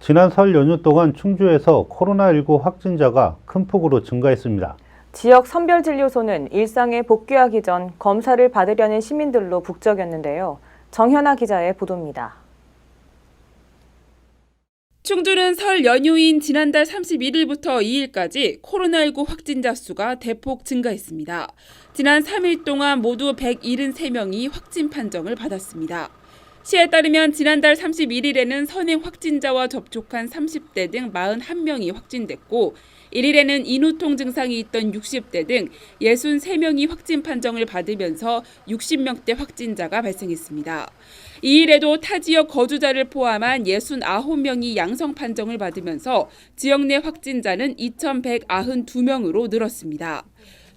지난 설 연휴 동안 충주에서 코로나19 확진자가 큰 폭으로 증가했습니다. 지역 선별진료소는 일상에 복귀하기 전 검사를 받으려는 시민들로 북적였는데요. 정현아 기자의 보도입니다. 충주는 설 연휴인 지난달 31일부터 2일까지 코로나19 확진자 수가 대폭 증가했습니다. 지난 3일 동안 모두 173명이 확진 판정을 받았습니다. 시에 따르면 지난달 31일에는 선행 확진자와 접촉한 30대 등 41명이 확진됐고 1일에는 인후통 증상이 있던 60대 등 63명이 확진 판정을 받으면서 60명대 확진자가 발생했습니다. 2일에도 타 지역 거주자를 포함한 69명이 양성 판정을 받으면서 지역 내 확진자는 2,192명으로 늘었습니다.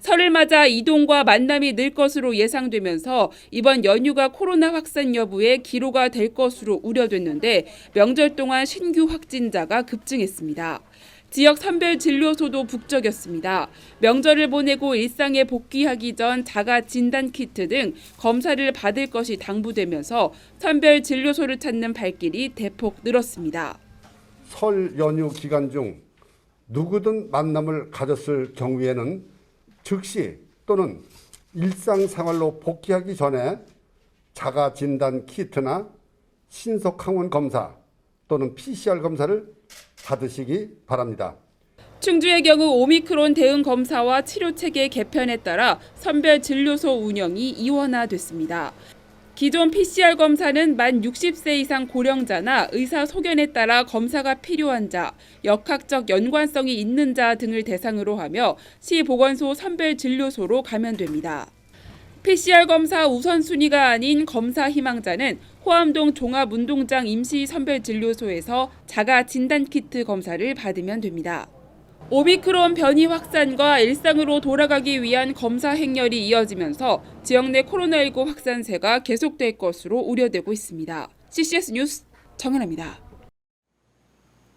설을 맞아 이동과 만남이 늘 것으로 예상되면서 이번 연휴가 코로나 확산 여부에 기로가 될 것으로 우려됐는데 명절 동안 신규 확진자가 급증했습니다. 지역 선별진료소도 북적였습니다. 명절을 보내고 일상에 복귀하기 전 자가 진단키트 등 검사를 받을 것이 당부되면서 선별진료소를 찾는 발길이 대폭 늘었습니다. 설 연휴 기간 중 누구든 만남을 가졌을 경우에는 즉시 또는 일상생활로 복귀하기 전에 자가 진단 키트나 신속 항원 검사 또는 PCR 검사를 받으시기 바랍니다. 충주의 경우 오미크론 대응 검사와 치료 체계 개편에 따라 선별 진료소 운영이 이원화됐습니다. 기존 PCR 검사는 만 60세 이상 고령자나 의사 소견에 따라 검사가 필요한 자, 역학적 연관성이 있는 자 등을 대상으로 하며 시 보건소 선별 진료소로 가면 됩니다. PCR 검사 우선순위가 아닌 검사 희망자는 호암동 종합운동장 임시선별진료소에서 자가 진단키트 검사를 받으면 됩니다. 오미크론 변이 확산과 일상으로 돌아가기 위한 검사 행렬이 이어지면서 지역 내 코로나19 확산세가 계속될 것으로 우려되고 있습니다. CCS 뉴스 정은아입니다.